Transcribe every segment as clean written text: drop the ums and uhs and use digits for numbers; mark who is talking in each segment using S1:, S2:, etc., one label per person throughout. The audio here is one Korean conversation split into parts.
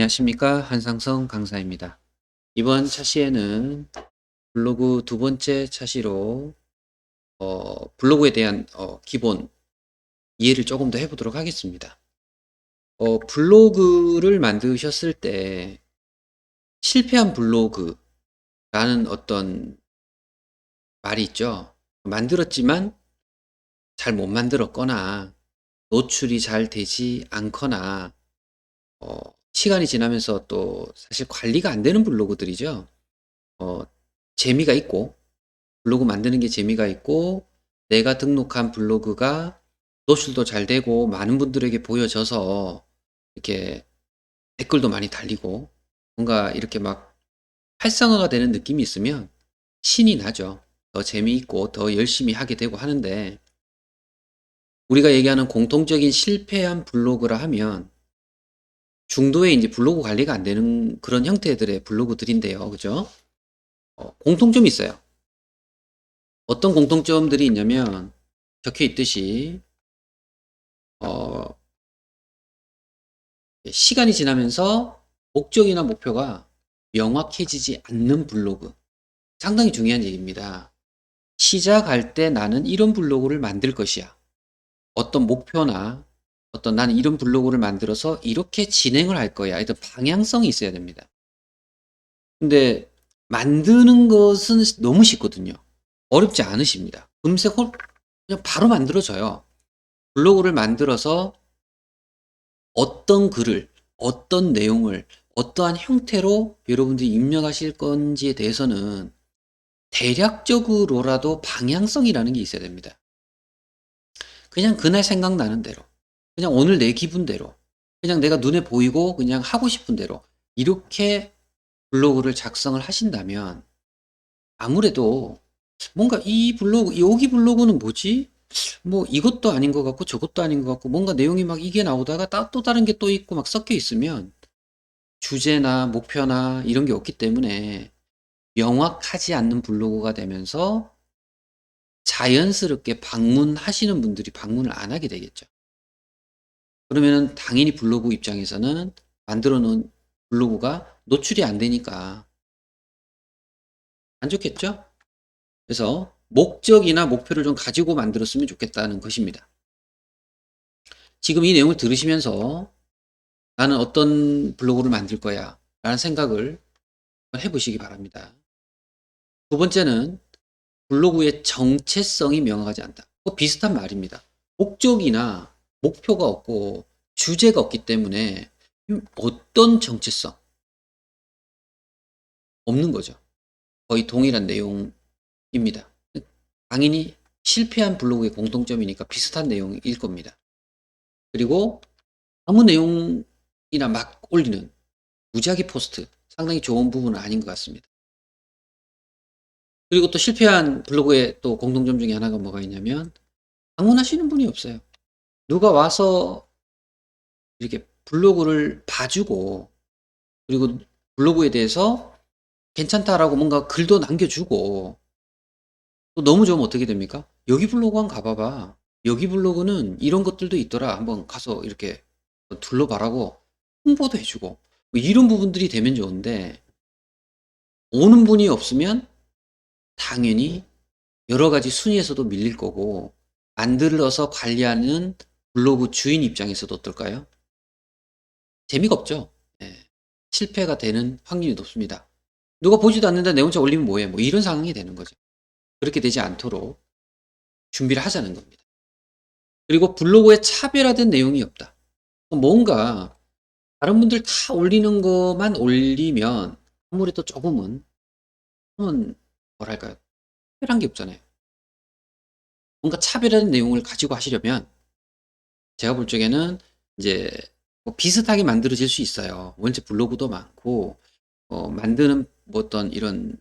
S1: 안녕하십니까. 한상성 강사입니다. 이번 차시에는 블로그 두 번째 차시로 블로그에 대한 기본 이해를 조금 더 해보도록 하겠습니다. 블로그를 만드셨을 때 실패한 블로그라는 어떤 말이 있죠. 만들었지만 잘 못 만들었거나 노출이 잘 되지 않거나 어, 시간이 지나면서 또 사실 관리가 안 되는 블로그들이죠. 어, 재미가 있고 블로그 만드는 게 재미가 있고 내가 등록한 블로그가 노출도 잘 되고 많은 분들에게 보여져서 이렇게 댓글도 많이 달리고 뭔가 이렇게 막 활성화가 되는 느낌이 있으면 신이 나죠. 더 재미있고 더 열심히 하게 되고 하는데 우리가 얘기하는 공통적인 실패한 블로그라 하면 중도에 이제 블로그 관리가 안 되는 그런 형태들의 블로그들인데요. 그죠? 공통점이 있어요. 어떤 공통점들이 있냐면 적혀 있듯이 어, 시간이 지나면서 목적이나 목표가 명확해지지 않는 블로그. 상당히 중요한 얘기입니다. 시작할 때 나는 이런 블로그를 만들 것이야. 어떤 목표나 어떤 나는 이런 블로그를 만들어서 이렇게 진행을 할 거야. 일단 방향성이 있어야 됩니다. 근데 만드는 것은 너무 쉽거든요. 어렵지 않으십니다. 금세 그냥 바로 만들어져요. 블로그를 만들어서 어떤 글을, 어떤 내용을, 어떠한 형태로 여러분들이 입력하실 건지에 대해서는 대략적으로라도 방향성이라는 게 있어야 됩니다. 그냥 그날 생각나는 대로, 그냥 오늘 내 기분대로, 그냥 내가 눈에 보이고 그냥 하고 싶은 대로 이렇게 블로그를 작성을 하신다면 아무래도 뭔가 이 블로그, 여기 블로그는 뭐지? 뭐 이것도 아닌 것 같고 저것도 아닌 것 같고 뭔가 내용이 막 이게 나오다가 또 다른 게 또 있고 막 섞여 있으면 주제나 목표나 이런 게 없기 때문에 명확하지 않는 블로그가 되면서 자연스럽게 방문하시는 분들이 방문을 안 하게 되겠죠. 그러면은 당연히 블로그 입장에서는 만들어 놓은 블로그가 노출이 안 되니까 안 좋겠죠? 그래서 목적이나 목표를 좀 가지고 만들었으면 좋겠다는 것입니다. 지금 이 내용을 들으시면서 나는 어떤 블로그를 만들 거야 라는 생각을 해보시기 바랍니다. 두 번째는 블로그의 정체성이 명확하지 않다. 비슷한 말입니다. 목적이나 목표가 없고 주제가 없기 때문에 어떤 정체성? 없는 거죠. 거의 동일한 내용입니다. 당연히 실패한 블로그의 공통점이니까 비슷한 내용일 겁니다. 그리고 아무 내용이나 막 올리는 무작위 포스트 상당히 좋은 부분은 아닌 것 같습니다. 그리고 또 실패한 블로그의 또 공통점 중에 하나가 뭐가 있냐면 방문하시는 분이 없어요. 누가 와서 이렇게 블로그를 봐주고 그리고 블로그에 대해서 괜찮다라고 뭔가 글도 남겨주고 또 너무 좋으면 어떻게 됩니까? 여기 블로그 한번 가봐봐. 여기 블로그는 이런 것들도 있더라. 한번 가서 이렇게 둘러봐라고 홍보도 해주고 뭐 이런 부분들이 되면 좋은데 오는 분이 없으면 당연히 여러 가지 순위에서도 밀릴 거고 만들어서 관리하는 블로그 주인 입장에서도 어떨까요? 재미가 없죠. 예. 실패가 되는 확률이 높습니다. 누가 보지도 않는데 내 혼자 올리면 뭐해? 뭐 이런 상황이 되는 거죠. 그렇게 되지 않도록 준비를 하자는 겁니다. 그리고 블로그에 차별화된 내용이 없다. 뭔가 다른 분들 다 올리는 것만 올리면 아무래도 조금은 뭐랄까요? 특별한 게 없잖아요. 뭔가 차별화된 내용을 가지고 하시려면 제가 볼 적에는 이제 뭐 비슷하게 만들어질 수 있어요. 원체 블로그도 많고 만드는 뭐 어떤 이런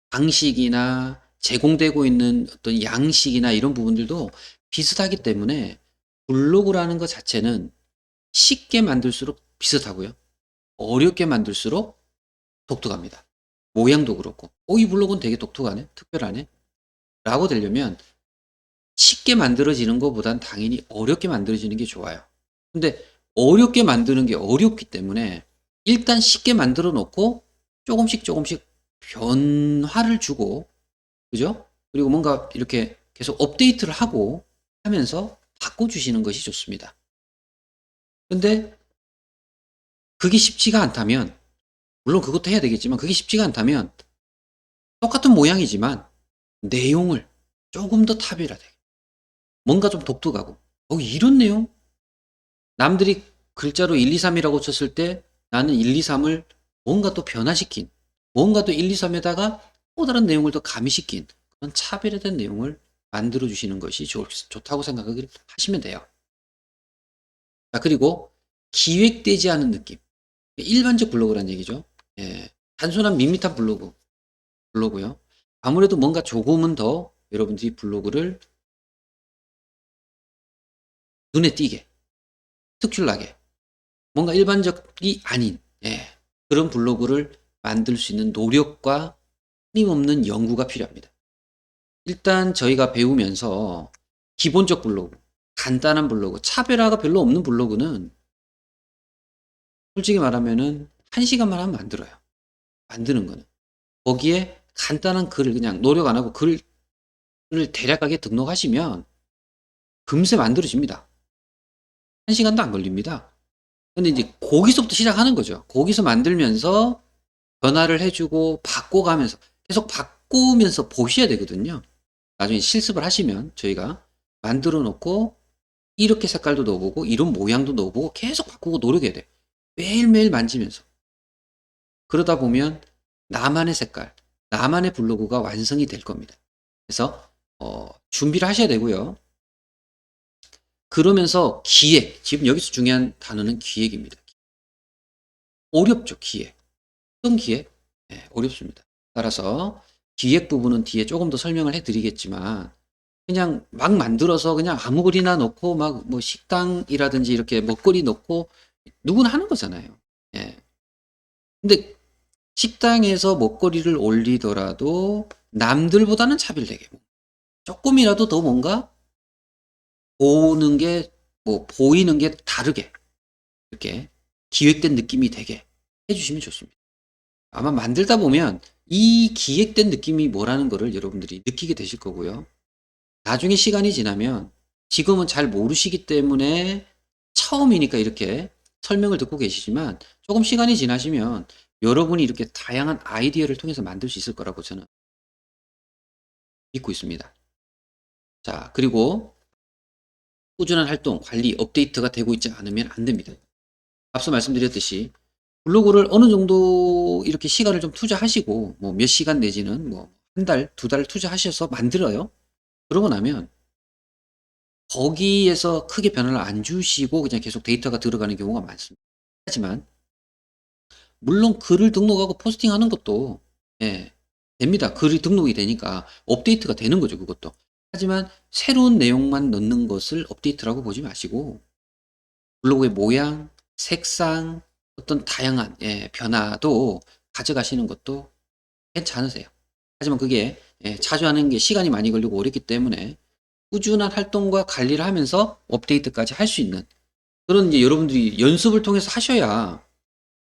S1: 방식이나 제공되고 있는 어떤 양식이나 이런 부분들도 비슷하기 때문에 블로그라는 것 자체는 쉽게 만들수록 비슷하고요. 어렵게 만들수록 독특합니다. 모양도 그렇고, 이 블로그는 되게 독특하네, 특별하네, 라고 되려면 쉽게 만들어지는 것보단 당연히 어렵게 만들어지는 게 좋아요. 근데 어렵게 만드는 게 어렵기 때문에 일단 쉽게 만들어 놓고 조금씩 조금씩 변화를 주고, 그죠? 그리고 뭔가 이렇게 계속 업데이트를 하고 하면서 바꿔주시는 것이 좋습니다. 근데 그게 쉽지가 않다면, 물론 그것도 해야 되겠지만, 그게 쉽지가 않다면 똑같은 모양이지만 내용을 조금 더 차별화되게, 뭔가 좀 독특하고, 이런 내용? 남들이 글자로 1, 2, 3이라고 쳤을 때 나는 1, 2, 3을 뭔가 또 변화시킨, 뭔가 또 1, 2, 3에다가 또 다른 내용을 더 가미시킨 그런 차별화된 내용을 만들어 주시는 것이 좋다고 생각을 하시면 돼요. 자, 그리고 기획되지 않은 느낌. 일반적 블로그란 얘기죠. 예, 단순한 밋밋한 블로그요. 아무래도 뭔가 조금은 더 여러분들이 블로그를 눈에 띄게, 특출나게, 뭔가 일반적이 아닌, 예, 그런 블로그를 만들 수 있는 노력과 끊임없는 연구가 필요합니다. 일단 저희가 배우면서 기본적 블로그, 간단한 블로그, 차별화가 별로 없는 블로그는 솔직히 말하면은 1시간만 하면 만들어요. 만드는 거는. 거기에 간단한 글을 그냥 노력 안 하고 글을 대략하게 등록하시면 금세 만들어집니다. 1시간도 안 걸립니다. 근데 이제 거기서부터 시작하는 거죠. 거기서 만들면서 변화를 해주고 바꿔가면서 계속 바꾸면서 보셔야 되거든요. 나중에 실습을 하시면 저희가 만들어 놓고 이렇게 색깔도 넣어보고 이런 모양도 넣어보고 계속 바꾸고 노력해야 돼. 매일매일 만지면서. 그러다 보면 나만의 색깔, 나만의 블로그가 완성이 될 겁니다. 그래서 준비를 하셔야 되고요. 그러면서 기획, 지금 여기서 중요한 단어는 기획입니다. 어렵죠, 기획. 어떤 기획? 네, 어렵습니다. 따라서 기획 부분은 뒤에 조금 더 설명을 해드리겠지만 그냥 막 만들어서 그냥 아무 글이나 넣고 막 뭐 식당이라든지 이렇게 먹거리 넣고 누구나 하는 거잖아요. 예. 근데 식당에서 먹거리를 올리더라도 남들보다는 차별되게 조금이라도 더 뭔가 보는 게, 뭐 보이는 게 다르게 이렇게 기획된 느낌이 되게 해주시면 좋습니다. 아마 만들다 보면 이 기획된 느낌이 뭐라는 거를 여러분들이 느끼게 되실 거고요. 나중에 시간이 지나면 지금은 잘 모르시기 때문에 처음이니까 이렇게 설명을 듣고 계시지만 조금 시간이 지나시면 여러분이 이렇게 다양한 아이디어를 통해서 만들 수 있을 거라고 저는 믿고 있습니다. 자, 그리고 꾸준한 활동, 관리, 업데이트가 되고 있지 않으면 안 됩니다. 앞서 말씀드렸듯이 블로그를 어느 정도 이렇게 시간을 좀 투자하시고 뭐 몇 시간 내지는 뭐 한 달, 두 달 투자하셔서 만들어요. 그러고 나면 거기에서 크게 변화를 안 주시고 그냥 계속 데이터가 들어가는 경우가 많습니다. 하지만 물론 글을 등록하고 포스팅하는 것도 예, 됩니다. 글이 등록이 되니까 업데이트가 되는 거죠, 그것도. 하지만 새로운 내용만 넣는 것을 업데이트라고 보지 마시고 블로그의 모양, 색상, 어떤 다양한 변화도 가져가시는 것도 괜찮으세요. 하지만 그게 자주 하는 게 시간이 많이 걸리고 어렵기 때문에 꾸준한 활동과 관리를 하면서 업데이트까지 할 수 있는 그런 이제 여러분들이 연습을 통해서 하셔야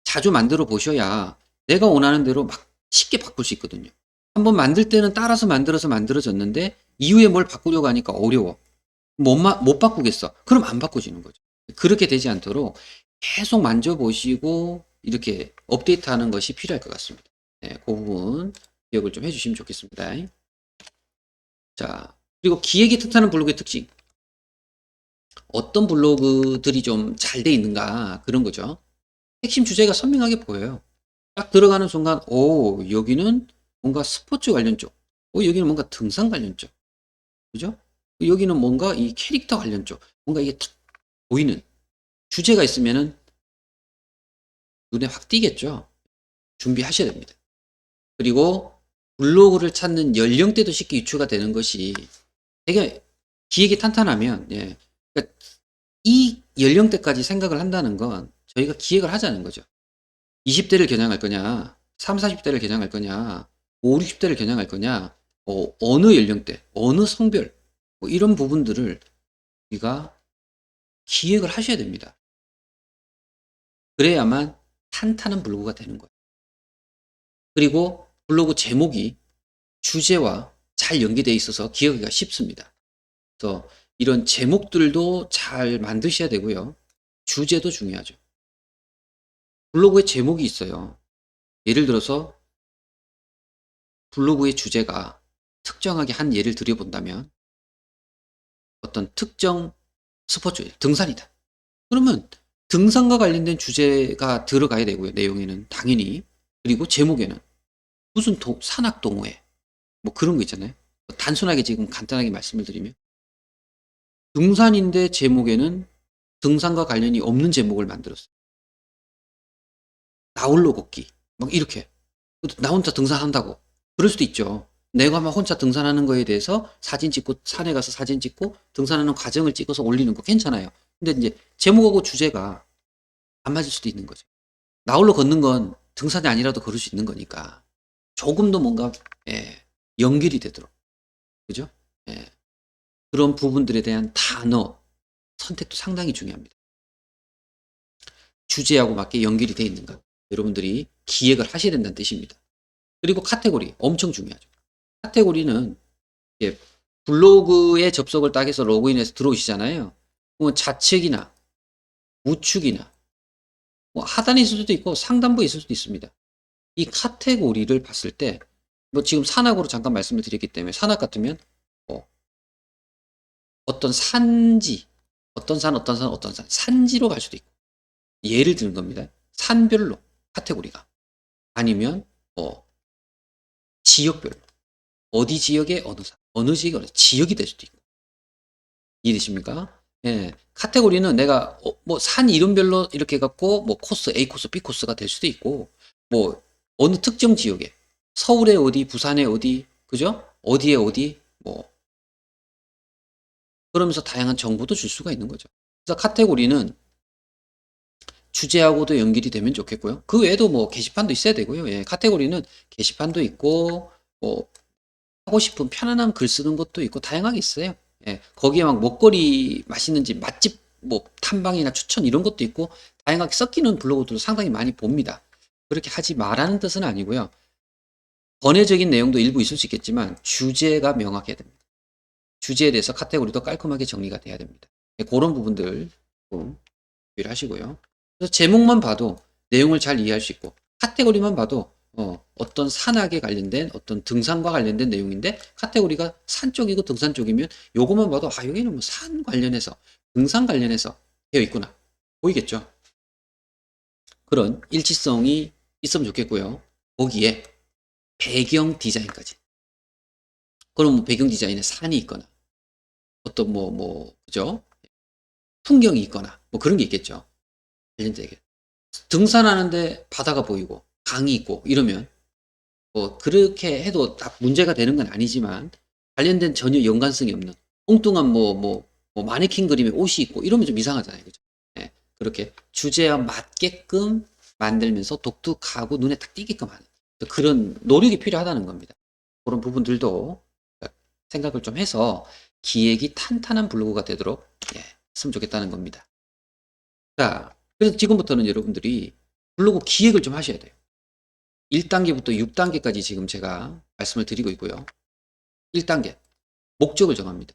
S1: 자주 만들어 보셔야 내가 원하는 대로 막 쉽게 바꿀 수 있거든요. 한번 만들 때는 따라서 만들어서 만들어졌는데 이후에 뭘 바꾸려고 하니까 어려워. 못 바꾸겠어. 그럼 안 바꿔지는 거죠. 그렇게 되지 않도록 계속 만져보시고 이렇게 업데이트하는 것이 필요할 것 같습니다. 네, 그 부분 기억을 좀 해주시면 좋겠습니다. 자, 그리고 기획이 뜻하는 블로그의 특징. 어떤 블로그들이 좀 잘 돼 있는가 그런 거죠. 핵심 주제가 선명하게 보여요. 딱 들어가는 순간, 오, 여기는 뭔가 스포츠 관련 쪽, 여기는 뭔가 등산 관련 쪽, 그죠? 여기는 뭔가 이 캐릭터 관련 쪽, 뭔가 이게 탁 보이는 주제가 있으면은 눈에 확 띄겠죠. 준비하셔야 됩니다. 그리고 블로그를 찾는 연령대도 쉽게 유추가 되는 것이 되게 기획이 탄탄하면, 예. 그러니까 이 연령대까지 생각을 한다는 건 저희가 기획을 하자는 거죠. 20대를 겨냥할 거냐, 3, 40대를 겨냥할 거냐, 5, 60대를 겨냥할 거냐, 어느 연령대, 어느 성별, 뭐 이런 부분들을 우리가 기획을 하셔야 됩니다. 그래야만 탄탄한 블로그가 되는 거예요. 그리고 블로그 제목이 주제와 잘 연계되어 있어서 기억하기가 쉽습니다. 그래서 이런 제목들도 잘 만드셔야 되고요. 주제도 중요하죠. 블로그에 제목이 있어요. 예를 들어서 블로그의 주제가 특정하게 한 예를 들여본다면 어떤 특정 스포츠, 등산이다. 그러면 등산과 관련된 주제가 들어가야 되고요. 내용에는 당연히. 그리고 제목에는 무슨 산악 동호회 뭐 그런 거 있잖아요. 단순하게 지금 간단하게 말씀을 드리면 등산인데 제목에는 등산과 관련이 없는 제목을 만들었어요. 나홀로 걷기 막 이렇게. 나 혼자 등산한다고. 그럴 수도 있죠. 내가 막 혼자 등산하는 거에 대해서 사진 찍고 산에 가서 사진 찍고 등산하는 과정을 찍어서 올리는 거 괜찮아요. 근데 이제 제목하고 주제가 안 맞을 수도 있는 거죠. 나홀로 걷는 건 등산이 아니라도 걸을 수 있는 거니까 조금 더 뭔가 예, 연결이 되도록 그죠? 예, 그런 부분들에 대한 단어 선택도 상당히 중요합니다. 주제하고 맞게 연결이 되어 있는가 여러분들이 기획을 하셔야 된다는 뜻입니다. 그리고 카테고리 엄청 중요하죠. 카테고리는 예, 블로그에 접속을 딱 해서 로그인해서 들어오시잖아요. 그러면 좌측이나 우측이나 뭐 하단에 있을 수도 있고 상단부에 있을 수도 있습니다. 이 카테고리를 봤을 때 뭐 지금 산악으로 잠깐 말씀을 드렸기 때문에 산악 같으면 어떤 산지 어떤 산 산지로 갈 수도 있고 예를 드는 겁니다. 산별로 카테고리가 아니면 지역별로 어디 지역에 어느 산 어느 지역에 어느 지역이 될 수도 있고 이해되십니까? 예, 카테고리는 내가 뭐 산 이름별로 이렇게 해갖고 뭐 코스 A 코스 B 코스가 될 수도 있고 뭐 어느 특정 지역에 서울에 어디 부산에 어디 그죠? 어디에 어디 뭐 그러면서 다양한 정보도 줄 수가 있는 거죠. 그래서 카테고리는 주제하고도 연결이 되면 좋겠고요. 그 외에도 뭐 게시판도 있어야 되고요. 예, 카테고리는 게시판도 있고 뭐 하고 싶은 편안한 글 쓰는 것도 있고 다양하게 있어요. 예, 거기에 막 먹거리 맛있는 집 맛집 뭐 탐방이나 추천 이런 것도 있고 다양하게 섞이는 블로그들도 상당히 많이 봅니다. 그렇게 하지 말라는 뜻은 아니고요. 번외적인 내용도 일부 있을 수 있겠지만 주제가 명확해야 됩니다. 주제에 대해서 카테고리도 깔끔하게 정리가 돼야 됩니다. 예, 그런 부분들 좀 유의를 하시고요. 그래서 제목만 봐도 내용을 잘 이해할 수 있고 카테고리만 봐도 어떤 산악에 관련된 어떤 등산과 관련된 내용인데 카테고리가 산 쪽이고 등산 쪽이면 요것만 봐도 아 여기는 뭐 산 관련해서 등산 관련해서 되어 있구나 보이겠죠. 그런 일치성이 있으면 좋겠고요. 거기에 배경 디자인까지. 그럼 뭐 배경 디자인에 산이 있거나 어떤 그죠? 풍경이 있거나 뭐 그런 게 있겠죠. 관련되게. 등산하는데 바다가 보이고 강이 있고 이러면 뭐 그렇게 해도 딱 문제가 되는 건 아니지만 관련된 전혀 연관성이 없는 엉뚱한 뭐 마네킹 그림에 옷이 있고 이러면 좀 이상하잖아요. 그죠? 예, 그렇게 주제와 맞게끔 만들면서 독특하고 눈에 딱 띄게끔 하는 그런 노력이 필요하다는 겁니다. 그런 부분들도 생각을 좀 해서 기획이 탄탄한 블로그가 되도록 예, 했으면 좋겠다는 겁니다. 자, 그래서 지금부터는 여러분들이 블로그 기획을 좀 하셔야 돼요. 1단계부터 6단계까지 지금 제가 말씀을 드리고 있고요. 1단계, 목적을 정합니다.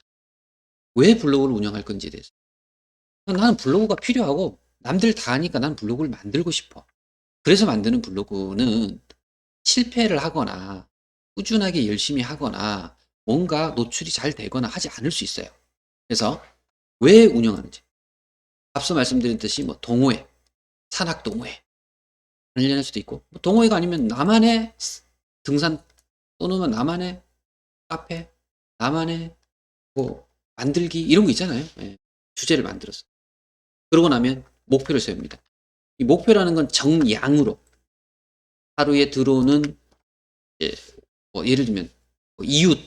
S1: 왜 블로그를 운영할 건지에 대해서. 나는 블로그가 필요하고 남들 다 하니까 난 블로그를 만들고 싶어. 그래서 만드는 블로그는 실패를 하거나 꾸준하게 열심히 하거나 뭔가 노출이 잘 되거나 하지 않을 수 있어요. 그래서 왜 운영하는지. 앞서 말씀드렸듯이 뭐 동호회, 산악 동호회 관련할 수도 있고 뭐 동호회가 아니면 나만의 등산 또는 나만의 카페, 나만의 뭐 만들기 이런 거 있잖아요. 예, 주제를 만들어서. 그러고 나면 목표를 세웁니다. 이 목표라는 건 정량으로 하루에 들어오는 예, 뭐 예를 들면 뭐 이웃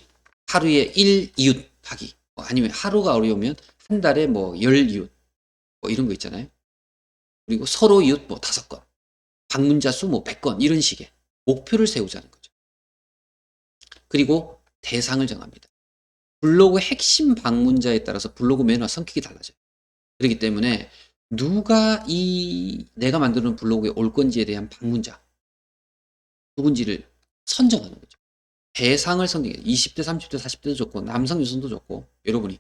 S1: 하루에 1이웃 하기 아니면 하루가 어려우면 한 달에 뭐 10이웃 뭐 이런 거 있잖아요. 그리고 서로 이웃 뭐 5건 방문자 수 뭐 100건 이런 식의 목표를 세우자는 거죠. 그리고 대상을 정합니다. 블로그 핵심 방문자에 따라서 블로그 매너와 성격이 달라져요. 그렇기 때문에 누가 이 내가 만드는 블로그에 올 건지에 대한 방문자 누군지를 선정하는 거죠. 대상을 선정해. 20대, 30대, 40대도 좋고 남성, 여성도 좋고 여러분이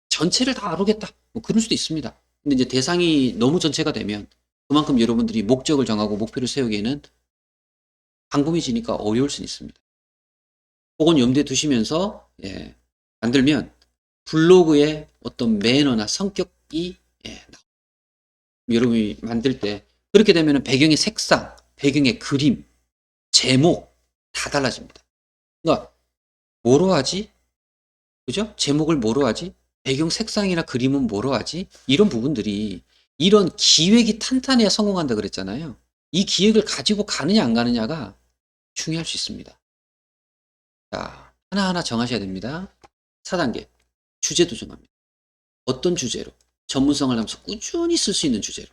S1: 전체를 다 아르겠다. 뭐 그럴 수도 있습니다. 근데 이제 대상이 너무 전체가 되면 그만큼 여러분들이 목적을 정하고 목표를 세우기에는 광범위지니까 어려울 수는 있습니다. 그건 염두에 두시면서 만들면 블로그의 어떤 매너나 성격이 여러분이 만들 때 그렇게 되면 배경의 색상, 배경의 그림, 제목 다 달라집니다. 그러니까 뭐로 하지? 그죠? 제목을 뭐로 하지? 배경 색상이나 그림은 뭐로 하지? 이런 부분들이 이런 기획이 탄탄해야 성공한다 그랬잖아요. 이 기획을 가지고 가느냐 안 가느냐가 중요할 수 있습니다. 자, 하나하나 정하셔야 됩니다. 4단계 주제도 정합니다. 어떤 주제로? 전문성을 담아서 꾸준히 쓸 수 있는 주제로.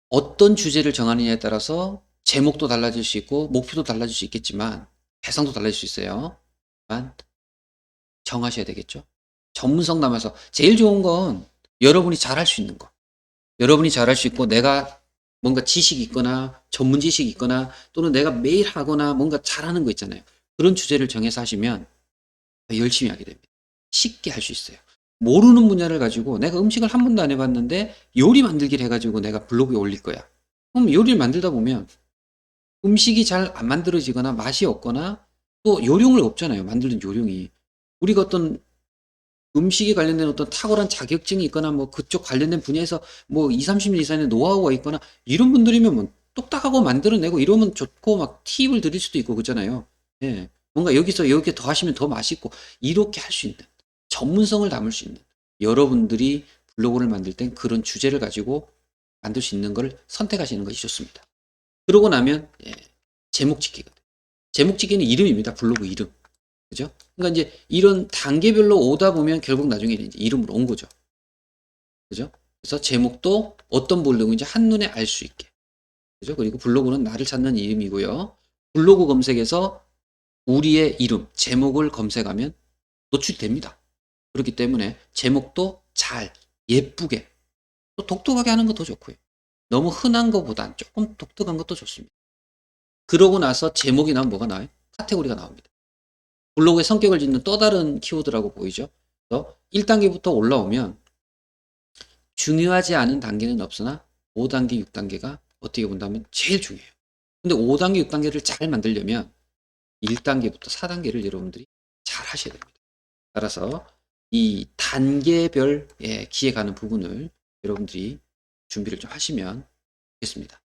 S1: 어떤 주제를 정하느냐에 따라서 제목도 달라질 수 있고 목표도 달라질 수 있겠지만 대상도 달라질 수 있어요. 정하셔야 되겠죠. 전문성 담아서 제일 좋은 건 여러분이 잘할 수 있는 거. 여러분이 잘할 수 있고 내가 뭔가 지식이 있거나 전문 지식이 있거나 또는 내가 매일 하거나 뭔가 잘하는 거 있잖아요. 그런 주제를 정해서 하시면 열심히 하게 됩니다. 쉽게 할 수 있어요. 모르는 분야를 가지고 내가 음식을 한 번도 안 해봤는데 요리 만들기를 해가지고 내가 블로그에 올릴 거야. 그럼 요리를 만들다 보면 음식이 잘 안 만들어지거나 맛이 없거나 또 요령을 없잖아요. 만드는 요령이. 우리가 어떤 음식에 관련된 어떤 탁월한 자격증이 있거나 뭐 그쪽 관련된 분야에서 뭐 2, 30년 이상의 노하우가 있거나 이런 분들이면 뭐 똑딱하고 만들어내고 이러면 좋고 막 팁을 드릴 수도 있고 그렇잖아요. 예. 뭔가 여기서 이렇게 더 하시면 더 맛있고 이렇게 할 수 있는 전문성을 담을 수 있는 여러분들이 블로그를 만들 땐 그런 주제를 가지고 만들 수 있는 걸 선택하시는 것이 좋습니다. 그러고 나면 제목 짓기가 돼요. 제목 짓기는 이름입니다. 블로그 이름. 그죠? 그러니까 이제 이런 단계별로 오다 보면 결국 나중에는 이제 이름으로 온 거죠. 그죠? 그래서 제목도 어떤 블로그인지 한눈에 알 수 있게. 그죠? 그리고 블로그는 나를 찾는 이름이고요. 블로그 검색에서 우리의 이름, 제목을 검색하면 노출됩니다. 그렇기 때문에 제목도 잘, 예쁘게, 또 독특하게 하는 것도 좋고요. 너무 흔한 것보단 조금 독특한 것도 좋습니다. 그러고 나서 제목이 나오면 뭐가 나와요? 카테고리가 나옵니다. 블로그의 성격을 짓는 또 다른 키워드라고 보이죠. 그래서 1단계부터 올라오면 중요하지 않은 단계는 없으나 5단계, 6단계가 어떻게 본다면 제일 중요해요. 근데 5단계, 6단계를 잘 만들려면 1단계부터 4단계를 여러분들이 잘 하셔야 됩니다. 따라서 이 단계별 기획하는 부분을 여러분들이 준비를 좀 하시면 좋겠습니다.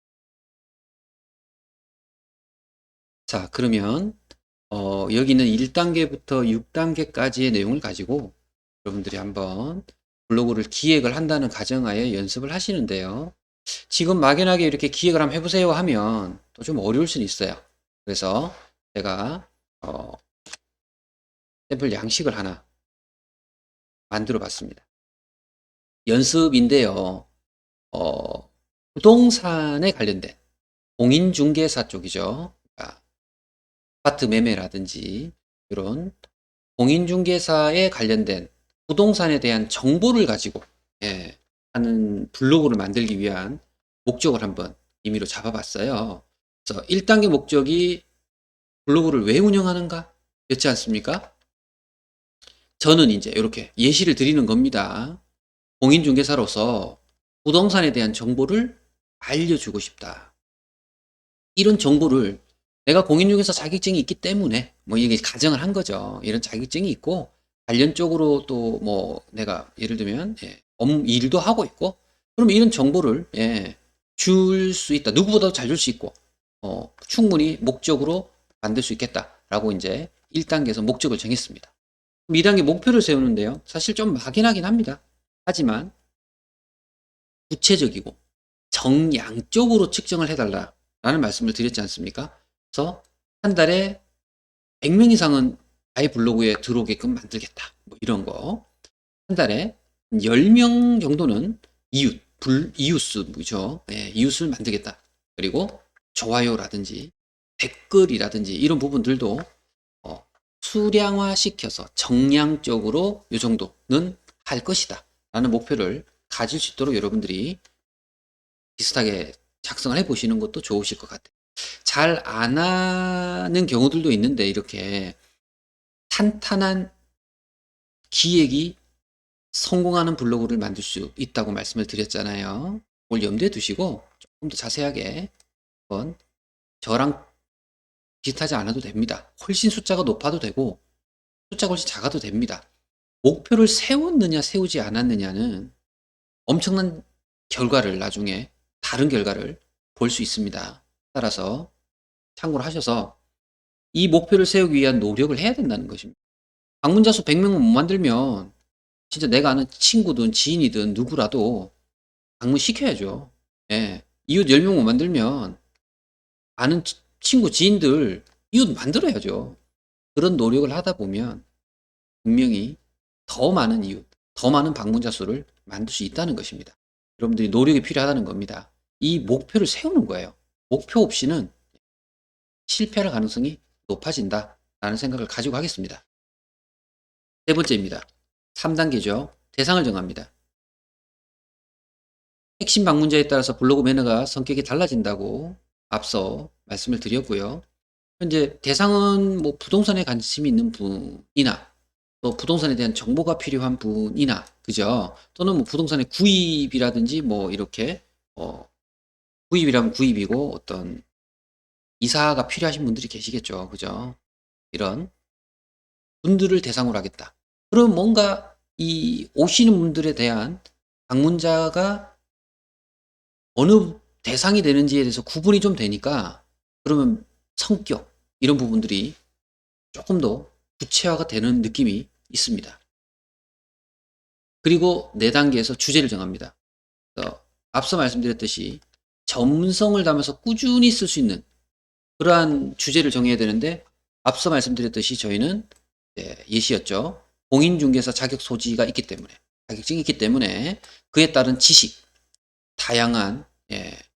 S1: 자, 그러면 여기는 1단계부터 6단계까지의 내용을 가지고 여러분들이 한번 블로그를 기획을 한다는 가정하에 연습을 하시는데요. 지금 막연하게 이렇게 기획을 한번 해보세요 하면 또 좀 어려울 수는 있어요. 그래서 제가 샘플 양식을 하나 만들어 봤습니다. 연습인데요. 부동산에 관련된 공인중개사 쪽이죠. 그러니까 아파트 매매라든지 이런 공인중개사에 관련된 부동산에 대한 정보를 가지고 하는 블로그를 만들기 위한 목적을 한번 임의로 잡아봤어요. 그래서 1단계 목적이 블로그를 왜 운영하는가? 였지 않습니까? 저는 이제 이렇게 예시를 드리는 겁니다. 공인중개사로서 부동산에 대한 정보를 알려주고 싶다. 이런 정보를 내가 공인중개사 자격증이 있기 때문에 뭐 이게 가정을 한 거죠. 이런 자격증이 있고 관련 쪽으로 또 뭐 내가 예를 들면 일도 하고 있고 그럼 이런 정보를 줄 수 있다. 누구보다도 잘 줄 수 있고 충분히 목적으로 만들 수 있겠다라고 이제 1단계에서 목적을 정했습니다. 2단계 목표를 세우는데요. 사실 좀 막연하긴 합니다. 하지만 구체적이고 정량적으로 측정을 해달라라는 말씀을 드렸지 않습니까? 그래서 한 달에 100명 이상은 아예 블로그에 들어오게끔 만들겠다. 뭐 이런 거. 한 달에 10명 정도는 이웃수죠. 이웃을 만들겠다. 그리고 좋아요라든지 댓글이라든지 이런 부분들도 수량화시켜서 정량적으로 요 정도는 할 것이다 라는 목표를 가질 수 있도록 여러분들이 비슷하게 작성을 해 보시는 것도 좋으실 것 같아요. 잘 안 하는 경우들도 있는데 이렇게 탄탄한 기획이 성공하는 블로그를 만들 수 있다고 말씀을 드렸잖아요. 그걸 염두에 두시고 조금 더 자세하게 한번 저랑 비슷하지 않아도 됩니다. 훨씬 숫자가 높아도 되고 숫자가 훨씬 작아도 됩니다. 목표를 세웠느냐 세우지 않았느냐는 엄청난 결과를 나중에 다른 결과를 볼 수 있습니다. 따라서 참고를 하셔서 이 목표를 세우기 위한 노력을 해야 된다는 것입니다. 방문자 수 100명은 못 만들면 진짜 내가 아는 친구든 지인이든 누구라도 방문시켜야죠. 예. 이웃 10명 못 만들면 아는 친구, 지인들, 이웃 만들어야죠. 그런 노력을 하다 보면 분명히 더 많은 이웃, 더 많은 방문자 수를 만들 수 있다는 것입니다. 여러분들이 노력이 필요하다는 겁니다. 이 목표를 세우는 거예요. 목표 없이는 실패할 가능성이 높아진다라는 생각을 가지고 하겠습니다. 세 번째입니다. 3단계죠. 대상을 정합니다. 핵심 방문자에 따라서 블로그 매너가 성격이 달라진다고 앞서 말씀을 드렸고요. 현재 대상은 뭐 부동산에 관심이 있는 분이나 또 부동산에 대한 정보가 필요한 분이나 그죠? 또는 뭐 부동산의 구입이라든지 뭐 이렇게 구입이라면 구입이고 어떤 이사가 필요하신 분들이 계시겠죠. 그죠? 이런 분들을 대상으로 하겠다. 그럼 뭔가 이 오시는 분들에 대한 방문자가 어느 대상이 되는지에 대해서 구분이 좀 되니까 그러면 성격 이런 부분들이 조금 더 구체화가 되는 느낌이 있습니다. 그리고 4단계에서 주제를 정합니다. 앞서 말씀드렸듯이 전문성을 담아서 꾸준히 쓸 수 있는 그러한 주제를 정해야 되는데 앞서 말씀드렸듯이 저희는 예시였죠. 공인중개사 자격 소지가 있기 때문에 자격증이 있기 때문에 그에 따른 지식 다양한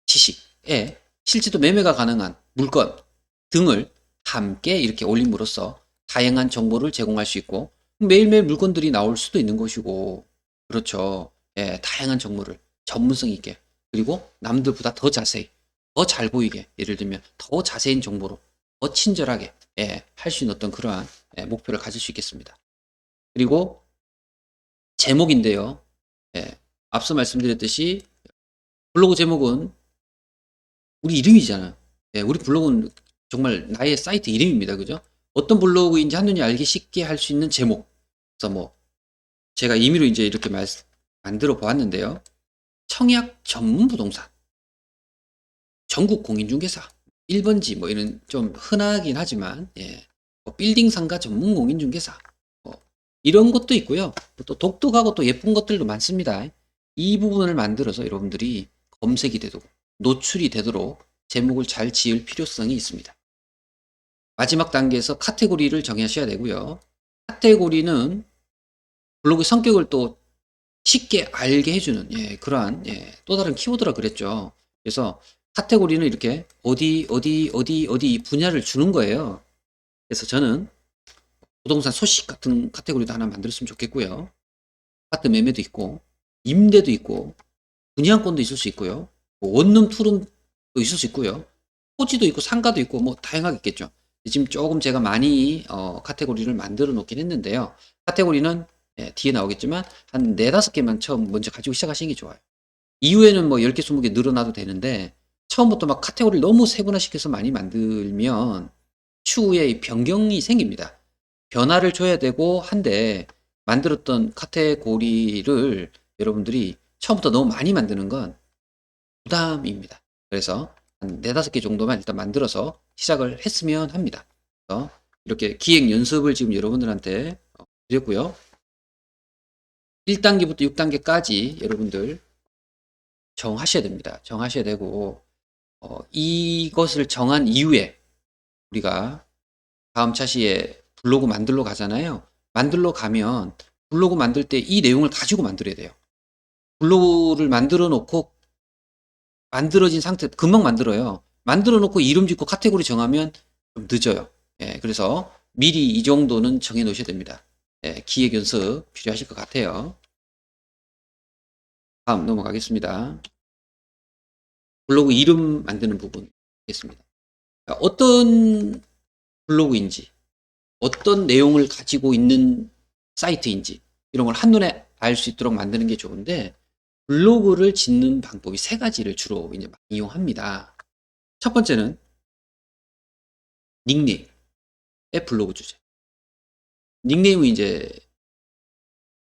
S1: 지식에 실제로 매매가 가능한 물건 등을 함께 이렇게 올림으로써 다양한 정보를 제공할 수 있고 매일매일 물건들이 나올 수도 있는 것이고 그렇죠. 다양한 정보를 전문성 있게 그리고 남들보다 더 자세히 더 잘 보이게 예를 들면 더 자세한 정보로 더 친절하게 할 수 있는 어떤 그러한 목표를 가질 수 있겠습니다. 그리고 제목인데요. 앞서 말씀드렸듯이 블로그 제목은 우리 이름이잖아요. 우리 블로그는 정말 나의 사이트 이름입니다. 그죠? 어떤 블로그인지 한눈에 알기 쉽게 할 수 있는 제목. 그래서 뭐 제가 임의로 이제 이렇게 만들어 보았는데요. 청약 전문 부동산, 전국 공인중개사, 1번지 뭐 이런 좀 흔하긴 하지만 뭐 빌딩 상가 전문 공인중개사 뭐 이런 것도 있고요. 또 독특하고 또 예쁜 것들도 많습니다. 이 부분을 만들어서 여러분들이 검색이 되도록 노출이 되도록 제목을 잘 지을 필요성이 있습니다. 마지막 단계에서 카테고리를 정하셔야 되고요. 카테고리는 블로그 성격을 또 쉽게 알게 해주는 그러한 또 다른 키워드라 그랬죠. 그래서 카테고리는 이렇게 어디 분야를 주는 거예요. 그래서 저는 부동산 소식 같은 카테고리도 하나 만들었으면 좋겠고요. 아파트 매매도 있고 임대도 있고 분양권도 있을 수 있고요. 뭐 원룸 투룸도 있을 수 있고요. 토지도 있고 상가도 있고 뭐 다양하게 있겠죠. 지금 조금 제가 많이 카테고리를 만들어 놓긴 했는데요. 카테고리는 뒤에 나오겠지만 한 4-5개만 처음 먼저 가지고 시작하시는 게 좋아요. 이후에는 뭐 10개, 20개 늘어나도 되는데 처음부터 막 카테고리를 너무 세분화시켜서 많이 만들면 추후에 변경이 생깁니다. 변화를 줘야 되고 한데 만들었던 카테고리를 여러분들이 처음부터 너무 많이 만드는 건 부담입니다. 그래서 한 4-5개 정도만 일단 만들어서 시작을 했으면 합니다. 그래서 이렇게 기획 연습을 지금 여러분들한테 드렸고요. 1단계부터 6단계까지 여러분들 정하셔야 됩니다. 정하셔야 되고 이것을 정한 이후에 우리가 다음 차시에 블로그 만들러 가잖아요. 만들러 가면 블로그 만들 때 이 내용을 가지고 만들어야 돼요. 블로그를 만들어 놓고 만들어진 상태 금방 만들어요. 만들어 놓고 이름 짓고 카테고리 정하면 좀 늦어요. 그래서 미리 이 정도는 정해 놓으셔야 됩니다. 예, 기획 연습 필요하실 것 같아요. 다음 넘어가겠습니다. 블로그 이름 만드는 부분 있겠습니다. 어떤 블로그인지, 어떤 내용을 가지고 있는 사이트인지 이런 걸 한눈에 알 수 있도록 만드는 게 좋은데, 블로그를 짓는 방법이 세 가지를 주로 이제 많이 이용합니다. 첫 번째는 닉네임의 블로그 주제. 닉네임은 이제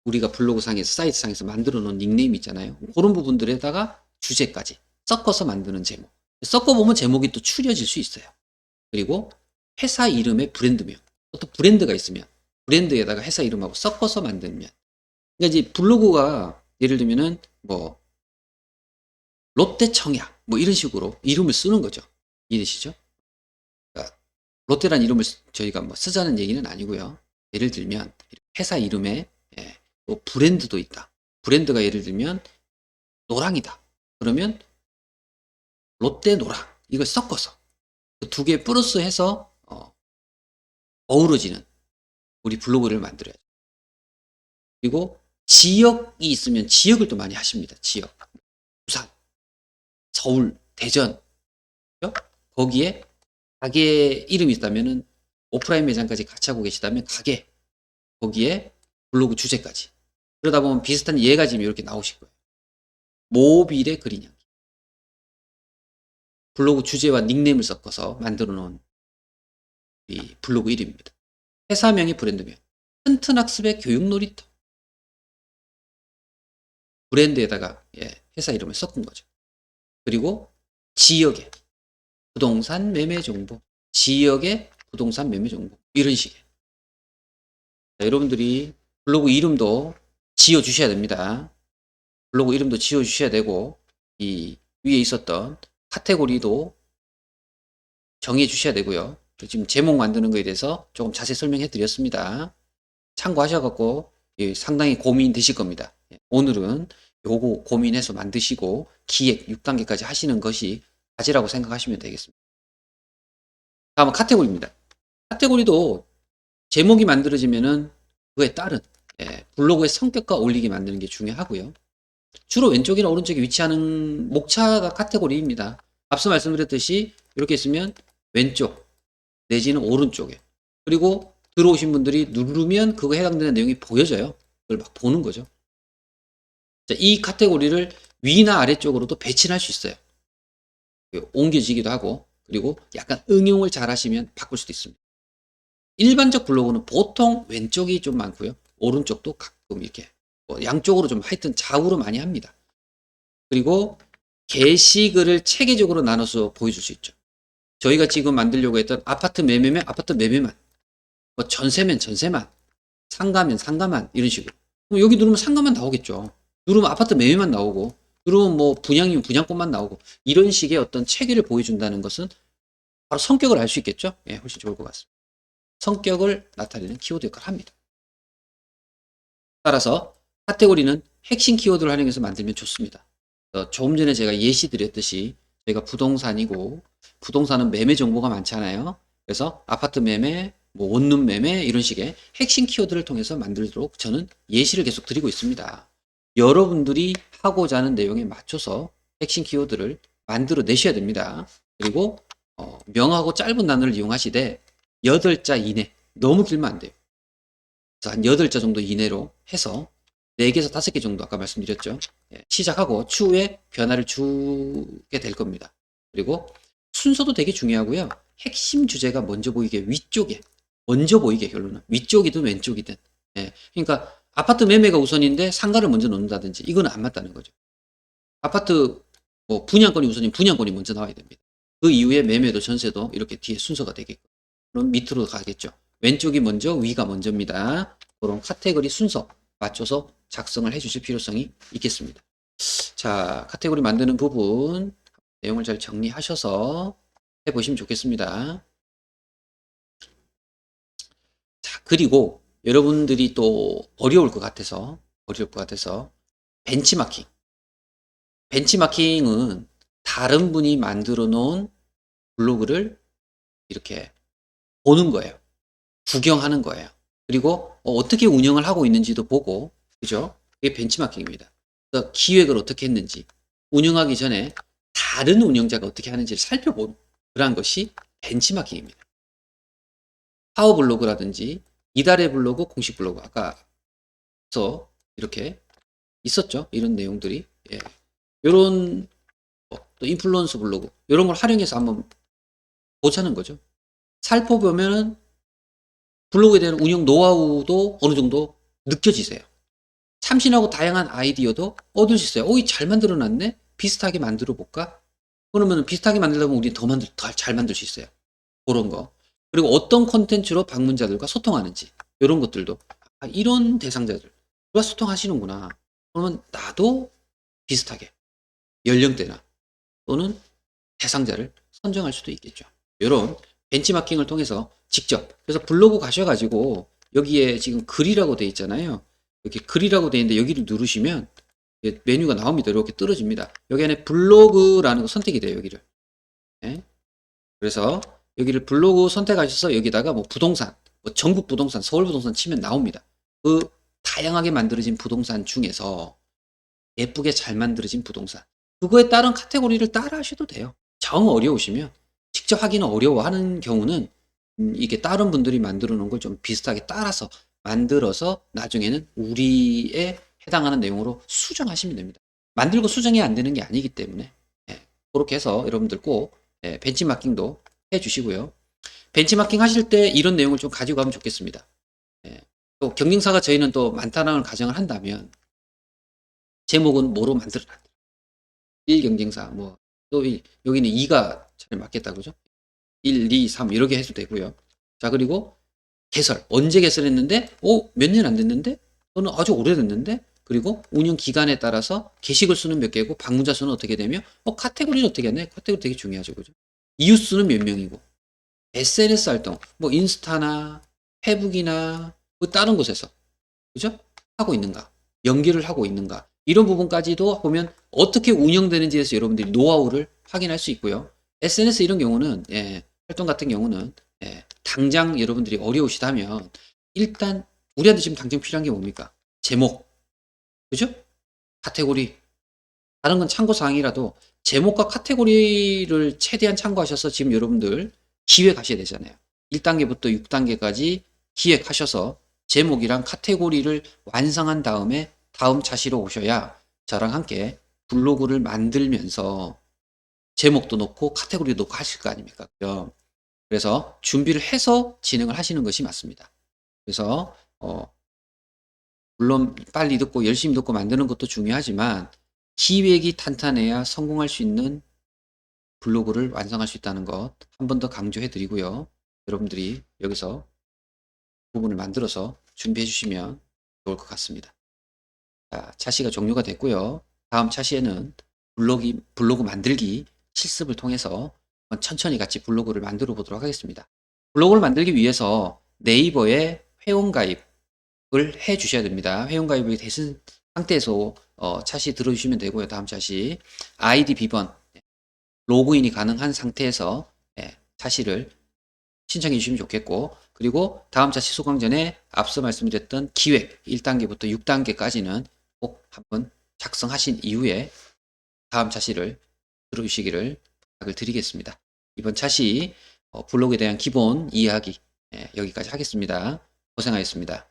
S1: 우리가 블로그 상에서, 사이트 상에서 만들어 놓은 닉네임 있잖아요. 그런 부분들에다가 주제까지 섞어서 만드는 제목. 섞어보면 제목이 또 추려질 수 있어요. 그리고 회사 이름의 브랜드명. 어떤 브랜드가 있으면 브랜드에다가 회사 이름하고 섞어서 만들면. 그러니까 이제 블로그가 예를 들면은 뭐 롯데 청약 뭐 이런 식으로 이름을 쓰는 거죠. 이해되시죠? 그러니까 롯데란 이름을 저희가 뭐 쓰자는 얘기는 아니고요. 예를 들면 회사 이름에 예, 또 브랜드도 있다. 브랜드가 예를 들면 노랑이다. 그러면 롯데 노랑 이걸 섞어서 그 두 개 플러스 해서 어우러지는 우리 블로그를 만들어야죠. 그리고 지역이 있으면 지역을 또 많이 하십니다. 지역. 부산, 서울, 대전. 그죠? 거기에 가게 이름이 있다면은 오프라인 매장까지 같이 하고 계시다면 가게. 거기에 블로그 주제까지. 그러다 보면 비슷한 예가 지금 이렇게 나오실 거예요. 모빌의 그린 향기. 블로그 주제와 닉네임을 섞어서 만들어 놓은 이 블로그 이름입니다. 회사명이 브랜드명. 튼튼학습의 교육 놀이터. 브랜드에다가 예, 회사 이름을 섞은 거죠. 그리고 지역의 부동산 매매 정보, 지역의 부동산 매매 정보 이런 식의. 자, 여러분들이 블로그 이름도 지어 주셔야 됩니다. 블로그 이름도 지어 주셔야 되고 이 위에 있었던 카테고리도 정해 주셔야 되고요. 지금 제목 만드는 거에 대해서 조금 자세히 설명해 드렸습니다. 참고하셔갖고 상당히 고민 되실 겁니다. 오늘은 요거 고민해서 만드시고 기획 6단계까지 하시는 것이 과제라고 생각하시면 되겠습니다. 다음은 카테고리입니다. 카테고리도 제목이 만들어지면은 그에 따른 블로그의 성격과 어울리게 만드는 게 중요하고요. 주로 왼쪽이나 오른쪽에 위치하는 목차가 카테고리입니다. 앞서 말씀드렸듯이 이렇게 있으면 왼쪽 내지는 오른쪽에, 그리고 들어오신 분들이 누르면 그거에 해당되는 내용이 보여져요. 그걸 막 보는 거죠. 자, 이 카테고리를 위나 아래쪽으로도 배치를 할 수 있어요. 옮겨지기도 하고, 그리고 약간 응용을 잘 하시면 바꿀 수도 있습니다. 일반적 블로그는 보통 왼쪽이 좀 많고요. 오른쪽도 가끔 이렇게 양쪽으로 좀 하여튼 좌우로 많이 합니다. 그리고 게시글을 체계적으로 나눠서 보여줄 수 있죠. 저희가 지금 만들려고 했던 아파트 매매면 아파트 매매만, 뭐 전세면 전세만, 상가면 상가만 이런 식으로. 그럼 여기 누르면 상가만 나오겠죠. 누르면 아파트 매매만 나오고, 누르면 뭐 분양이면 분양권만 나오고, 이런 식의 어떤 체계를 보여준다는 것은 바로 성격을 알 수 있겠죠. 예, 훨씬 좋을 것 같습니다. 성격을 나타내는 키워드 역할을 합니다. 따라서 카테고리는 핵심 키워드를 활용해서 만들면 좋습니다. 조금 전에 제가 예시 드렸듯이 저희가 부동산이고 부동산은 매매 정보가 많잖아요. 그래서 아파트 매매, 뭐 원룸 매매 이런 식의 핵심 키워드를 통해서 만들도록 저는 예시를 계속 드리고 있습니다. 여러분들이 하고자 하는 내용에 맞춰서 핵심 키워드를 만들어 내셔야 됩니다. 그리고 명하고 짧은 단어를 이용하시되 8자 이내, 너무 길면 안 돼요. 그래서 한 8자 정도 이내로 해서 4개에서 5개 정도 아까 말씀드렸죠. 시작하고 추후에 변화를 주게 될 겁니다. 그리고 순서도 되게 중요하고요. 핵심 주제가 먼저 보이게 위쪽에, 먼저 보이게, 결론은 위쪽이든 왼쪽이든. 그러니까 아파트 매매가 우선인데 상가를 먼저 넣는다든지 이건 안 맞다는 거죠. 아파트 뭐 분양권이 우선이면 분양권이 먼저 나와야 됩니다. 그 이후에 매매도 전세도 이렇게 뒤에 순서가 되겠고, 그럼 밑으로 가겠죠. 왼쪽이 먼저, 위가 먼저입니다. 그런 카테고리 순서 맞춰서 작성을 해주실 필요성이 있겠습니다. 자, 카테고리 만드는 부분 내용을 잘 정리하셔서 해보시면 좋겠습니다. 자, 그리고 여러분들이 또 어려울 것 같아서 벤치마킹. 벤치마킹은 다른 분이 만들어 놓은 블로그를 이렇게 보는 거예요. 구경하는 거예요. 그리고 어떻게 운영을 하고 있는지도 보고, 그죠? 이게 벤치마킹입니다. 그래서 기획을 어떻게 했는지, 운영하기 전에 다른 운영자가 어떻게 하는지를 살펴본 그러한 것이 벤치마킹입니다. 파워 블로그라든지 이달의 블로그, 공식 블로그 아까서 이렇게 있었죠. 이런 내용들이. 예. 요런 또 인플루언서 블로그 이런 걸 활용해서 한번 보자는 거죠. 살펴보면은 블로그에 대한 운영 노하우도 어느 정도 느껴지세요. 참신하고 다양한 아이디어도 얻을 수 있어요. 이 잘 만들어 놨네? 비슷하게 만들어 볼까? 그러면 비슷하게 만들려면 우리 더 잘 만들 수 있어요. 그런 거. 그리고 어떤 콘텐츠로 방문자들과 소통하는지 이런 것들도 이런 대상자들과 소통하시는구나. 그러면 나도 비슷하게 연령대나 또는 대상자를 선정할 수도 있겠죠. 이런 벤치마킹을 통해서 직접 그래서 블로그 가셔가지고 여기에 지금 글이라고 돼 있잖아요. 이렇게 글이라고 돼 있는데 여기를 누르시면 메뉴가 나옵니다. 이렇게 떨어집니다. 여기 안에 블로그라는 거 선택이 돼요. 여기를. 네. 그래서 여기를 블로그 선택하셔서 여기다가 뭐 부동산, 뭐 전국 부동산, 서울 부동산 치면 나옵니다. 그 다양하게 만들어진 부동산 중에서 예쁘게 잘 만들어진 부동산. 그거에 따른 카테고리를 따라 하셔도 돼요. 정 어려우시면 직접 하기는 어려워하는 경우는 이게 다른 분들이 만들어 놓은 걸 좀 비슷하게 따라서 만들어서 나중에는 우리에 해당하는 내용으로 수정하시면 됩니다. 만들고 수정이 안 되는 게 아니기 때문에 그렇게 해서 여러분들 꼭 벤치마킹도 해주시고요. 벤치마킹 하실 때 이런 내용을 좀 가지고 가면 좋겠습니다. 또 경쟁사가 저희는 또 많다는 가정을 한다면 제목은 뭐로 만들어놨다. 1 경쟁사 또 여기는 2가 잘 맞겠다 그죠? 1, 2, 3 이렇게 해도 되고요. 자 그리고 개설 언제 개설했는데 몇 년 안 됐는데 또는 아주 오래됐는데 그리고 운영 기간에 따라서 게시글 수는 몇 개고 방문자 수는 어떻게 되며 카테고리는 어떻게 하냐 카테고리 되게 중요하죠 그죠? 이웃 수는 몇 명이고 SNS 활동 인스타나 페북이나 다른 곳에서 그죠? 하고 있는가 연계를 하고 있는가 이런 부분까지도 보면 어떻게 운영되는지에서 여러분들이 노하우를 확인할 수 있고요. SNS 이런 경우는 활동 같은 경우는 당장 여러분들이 어려우시다면 일단 우리한테 지금 당장 필요한 게 뭡니까? 제목, 그죠? 카테고리. 다른 건 참고 사항이라도 제목과 카테고리를 최대한 참고하셔서 지금 여러분들 기획하셔야 되잖아요. 1단계부터 6단계까지 기획하셔서 제목이랑 카테고리를 완성한 다음에 다음 차시로 오셔야 저랑 함께 블로그를 만들면서 제목도 넣고 카테고리도 넣고 하실 거 아닙니까? 그죠? 그래서 준비를 해서 진행을 하시는 것이 맞습니다. 그래서 물론 빨리 듣고 열심히 듣고 만드는 것도 중요하지만 기획이 탄탄해야 성공할 수 있는 블로그를 완성할 수 있다는 것 한 번 더 강조해 드리고요. 여러분들이 여기서 부분을 만들어서 준비해 주시면 좋을 것 같습니다. 자, 차시가 종료가 됐고요. 다음 차시에는 블로그 만들기 실습을 통해서 천천히 같이 블로그를 만들어 보도록 하겠습니다. 블로그를 만들기 위해서 네이버에 회원가입을 해 주셔야 됩니다. 회원가입이 되신 상태에서 차시 들어주시면 되고요. 다음 차시 아이디 비번 로그인이 가능한 상태에서 차시를 신청해 주시면 좋겠고 그리고 다음 차시 수강 전에 앞서 말씀드렸던 기획 1단계부터 6단계까지는 꼭 한번 작성하신 이후에 다음 차시를 들어주시기를 부탁을 드리겠습니다. 이번 차시 블로그에 대한 기본 이해하기 여기까지 하겠습니다. 고생하셨습니다.